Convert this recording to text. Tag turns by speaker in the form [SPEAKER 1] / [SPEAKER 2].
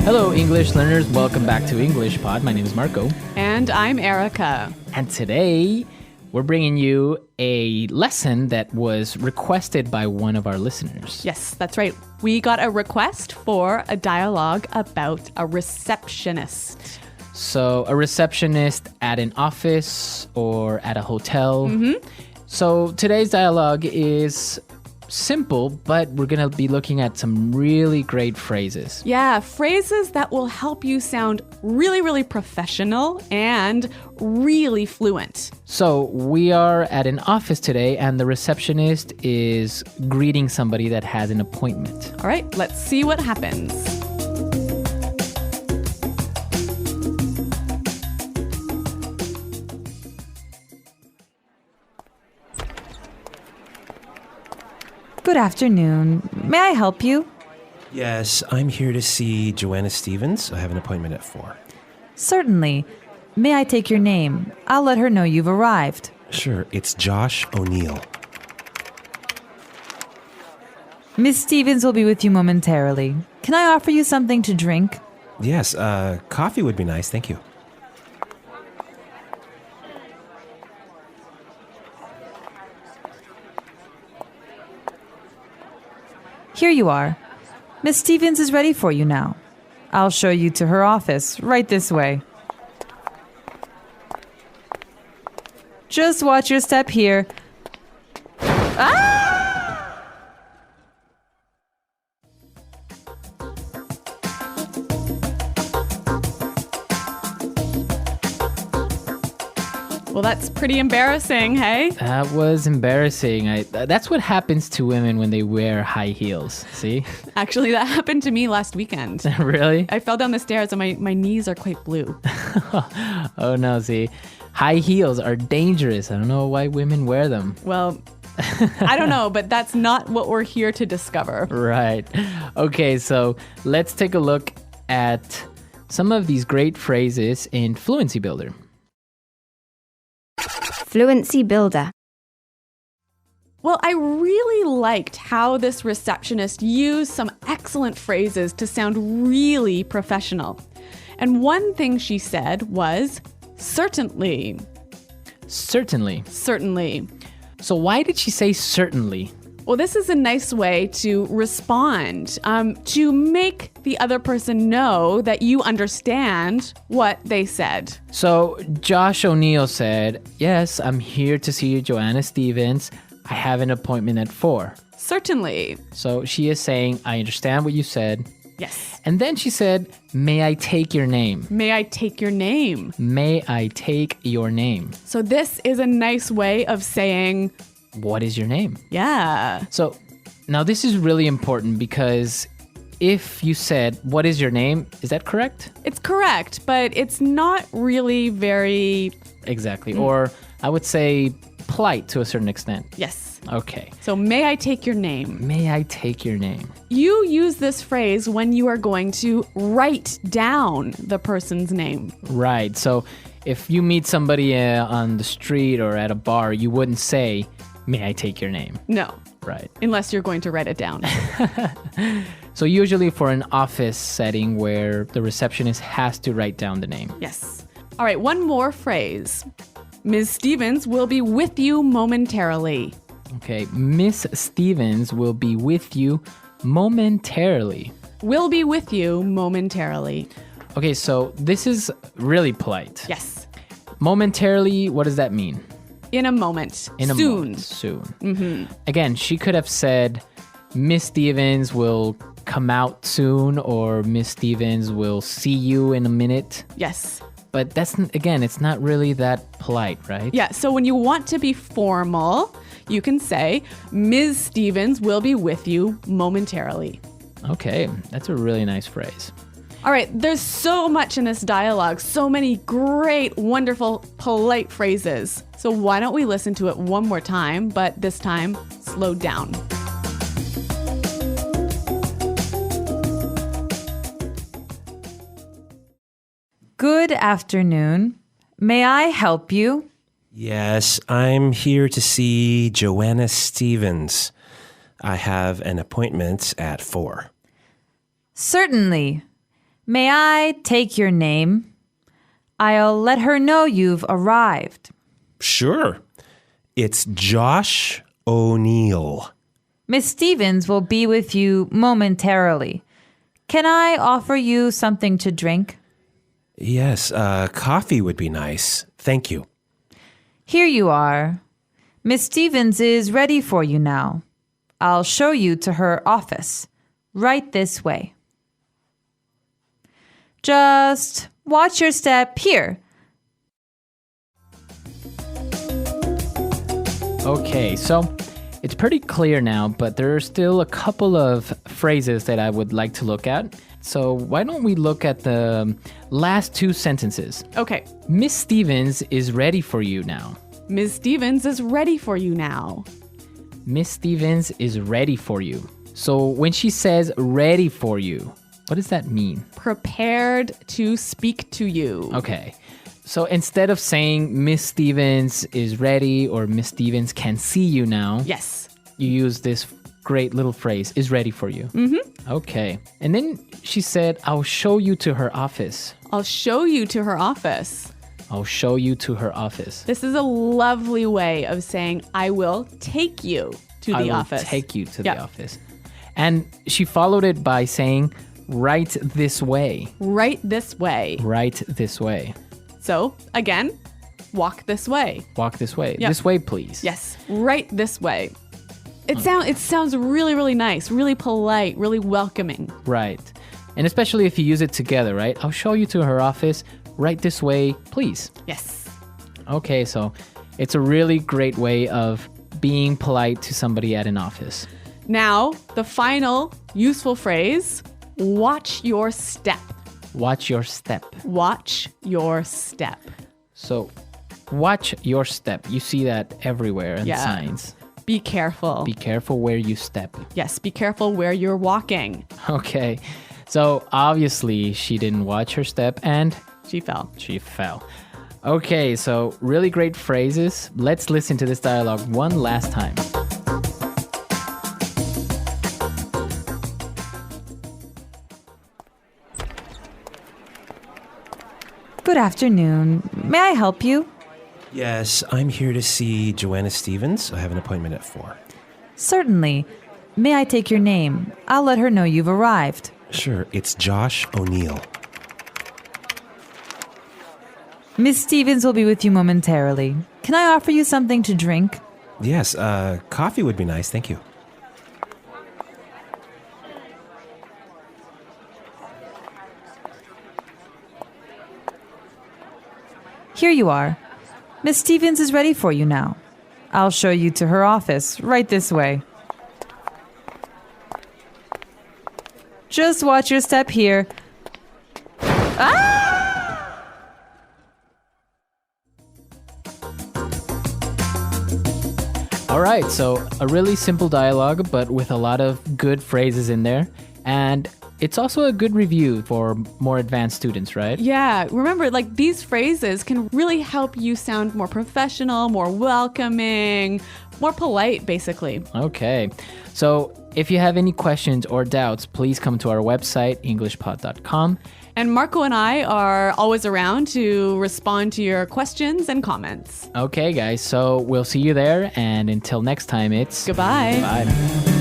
[SPEAKER 1] Hello, English learners. Welcome back to englishpod. My name is Marco.
[SPEAKER 2] And I'm Erica.
[SPEAKER 1] And today, we're bringing you a lesson that was requested by one of our listeners.
[SPEAKER 2] Yes, that's right. We got a request for a dialogue about a receptionist.
[SPEAKER 1] So, a receptionist at an office or at a hotel. So, today's dialogue is simple, but we're going to be looking at some really great phrases.
[SPEAKER 2] Yeah, phrases that will help you sound really, really professional and really fluent.
[SPEAKER 1] So, we are at an office today, and the receptionist is greeting somebody that has an appointment.
[SPEAKER 2] All right, let's see what happens.
[SPEAKER 3] Good afternoon. May I help you?
[SPEAKER 4] Yes, I'm here to see Joanna Stevens. I have an appointment at 4.
[SPEAKER 3] Certainly. May I take your name? I'll let her know you've arrived.
[SPEAKER 4] Sure, it's Josh O'Neill.
[SPEAKER 3] Miss Stevens will be with you momentarily. Can I offer you something to drink?
[SPEAKER 4] Yes, coffee would be nice, thank you.
[SPEAKER 3] Here you are. Miss Stevens is ready for you now. I'll show you to her office, right this way. Just watch your step here.
[SPEAKER 2] Well, that's pretty embarrassing, hey?
[SPEAKER 1] That was embarrassing. That's what happens to women when they wear high heels. See?
[SPEAKER 2] Actually, that happened to me last weekend.
[SPEAKER 1] Really?
[SPEAKER 2] I fell down the stairs and my knees are quite blue.
[SPEAKER 1] Oh no, see? High heels are dangerous. I don't know why women wear them.
[SPEAKER 2] Well, I don't know, but that's not what we're here to discover.
[SPEAKER 1] Right. Okay, so let's take a look at some of these great phrases in Fluency Builder.
[SPEAKER 5] Fluency Builder.
[SPEAKER 2] Well, I really liked how this receptionist used some excellent phrases to sound really professional. And one thing she said was, certainly.
[SPEAKER 1] Certainly.
[SPEAKER 2] Certainly.
[SPEAKER 1] So why did she say certainly?
[SPEAKER 2] Well, this is a nice way to respond, to make the other person know that you understand what they said.
[SPEAKER 1] So Josh O'Neill said, yes, I'm here to see Joanna Stevens. I have an appointment at 4.
[SPEAKER 2] Certainly.
[SPEAKER 1] So she is saying, I understand what you said.
[SPEAKER 2] Yes.
[SPEAKER 1] And then she said, may I take your name?
[SPEAKER 2] May I take your name?
[SPEAKER 1] May I take your name?
[SPEAKER 2] So this is a nice way of saying,
[SPEAKER 1] what is your name?
[SPEAKER 2] yeah.
[SPEAKER 1] So now this is really important because if you said, what is your name? Is that correct?
[SPEAKER 2] It's correct, but it's not really very...
[SPEAKER 1] Exactly. Or I would say polite to a certain extent.
[SPEAKER 2] Yes.
[SPEAKER 1] Okay.
[SPEAKER 2] So may I take your name?
[SPEAKER 1] May I take your name?
[SPEAKER 2] You use this phrase when you are going to write down the person's name.
[SPEAKER 1] Right. So if you meet somebody on the street or at a bar, you wouldn't say, may I take your name?
[SPEAKER 2] No.
[SPEAKER 1] Right.
[SPEAKER 2] Unless you're going to write it down.
[SPEAKER 1] So usually for an office setting where the receptionist has to write down the name.
[SPEAKER 2] Yes. All right, one more phrase. Ms. Stevens will be with you momentarily.
[SPEAKER 1] Okay. Miss Stevens will be with you momentarily.
[SPEAKER 2] Will be with you momentarily.
[SPEAKER 1] Okay, so this is really polite.
[SPEAKER 2] Yes.
[SPEAKER 1] Momentarily, what does that mean?
[SPEAKER 2] In a moment.
[SPEAKER 1] In a
[SPEAKER 2] Soon.
[SPEAKER 1] moment. Soon. Again, she could have said, Miss Stevens will come out soon, or Miss Stevens will see you in a minute.
[SPEAKER 2] Yes.
[SPEAKER 1] But again, it's not really that polite, right?
[SPEAKER 2] Yeah, so when you want to be formal, you can say, Ms. Stevens will be with you momentarily.
[SPEAKER 1] Okay, that's a really nice phrase.
[SPEAKER 2] All right, there's so much in this dialogue, so many great, wonderful, polite phrases. So why don't we listen to it one more time, but this time, slowed down.
[SPEAKER 3] Good afternoon. May I help you?
[SPEAKER 4] Yes, I'm here to see Joanna Stevens. I have an appointment at 4.
[SPEAKER 3] Certainly. May I take your name? I'll let her know you've arrived.
[SPEAKER 4] Sure. It's Josh O'Neill.
[SPEAKER 3] Miss Stevens will be with you momentarily. Can I offer you something to drink?
[SPEAKER 4] Yes, coffee would be nice. Thank you.
[SPEAKER 3] Here you are. Miss Stevens is ready for you now. I'll show you to her office. Right this way. Just watch your step here.
[SPEAKER 1] Okay, so it's pretty clear now, but there are still a couple of phrases that I would like to look at. So why don't we look at the last two sentences?
[SPEAKER 2] Okay.
[SPEAKER 1] Miss Stevens is ready for you now.
[SPEAKER 2] Ms. Stevens is ready for you now.
[SPEAKER 1] Miss Stevens is ready for you. So when she says ready for you, what does that mean?
[SPEAKER 2] Prepared to speak to you.
[SPEAKER 1] Okay. So instead of saying Miss Stevens is ready or Miss Stevens can see you now,
[SPEAKER 2] Yes.
[SPEAKER 1] you use this great little phrase, is ready for you. Mm-hmm. Okay. And then she said, I'll show you to her office.
[SPEAKER 2] I'll show you to her office.
[SPEAKER 1] I'll show you to her office.
[SPEAKER 2] This is a lovely way of saying, I will take you to the office.
[SPEAKER 1] I will take you to
[SPEAKER 2] Yep.
[SPEAKER 1] the office. And she followed it by saying, right this way.
[SPEAKER 2] Right this way.
[SPEAKER 1] Right this way.
[SPEAKER 2] So, again, walk this way.
[SPEAKER 1] Walk this way.
[SPEAKER 2] Yep.
[SPEAKER 1] This way, please.
[SPEAKER 2] Yes, right this way. It sounds really, really nice, really polite, really welcoming.
[SPEAKER 1] Right. And especially if you use it together, right? I'll show you to her office. Right this way, please.
[SPEAKER 2] Yes.
[SPEAKER 1] Okay, so it's a really great way of being polite to somebody at an office.
[SPEAKER 2] Now, the final useful phrase, watch your step.
[SPEAKER 1] Watch your step.
[SPEAKER 2] Watch your step.
[SPEAKER 1] So, watch your step. You see that everywhere in
[SPEAKER 2] Yeah.
[SPEAKER 1] signs.
[SPEAKER 2] Be careful.
[SPEAKER 1] Be careful where you step.
[SPEAKER 2] Yes, be careful where you're walking.
[SPEAKER 1] Okay. So, obviously, she didn't watch her step and
[SPEAKER 2] She fell.
[SPEAKER 1] she fell. Okay, so really great phrases. Let's listen to this dialogue one last time.
[SPEAKER 3] Good afternoon. May I help you?
[SPEAKER 4] Yes, I'm here to see Joanna Stevens. I have an appointment at 4.
[SPEAKER 3] Certainly. May I take your name? I'll let her know you've arrived.
[SPEAKER 4] Sure, it's Josh O'Neill.
[SPEAKER 3] Miss Stevens will be with you momentarily. Can I offer you something to drink?
[SPEAKER 4] Yes, coffee would be nice. Thank you.
[SPEAKER 3] Here you are. Miss Stevens is ready for you now. I'll show you to her office. Right this way. Just watch your step here.
[SPEAKER 1] All right, so a really simple dialogue, but with a lot of good phrases in there. And it's also a good review for more advanced students, right?
[SPEAKER 2] Yeah, remember, like these phrases can really help you sound more professional, more welcoming, more polite, basically.
[SPEAKER 1] Okay. So if you have any questions or doubts, please come to our website, englishpod.com.
[SPEAKER 2] And Marco and I are always around to respond to your questions and comments.
[SPEAKER 1] Okay, guys, so we'll see you there. And until next time, it's
[SPEAKER 2] Goodbye.
[SPEAKER 1] Bye.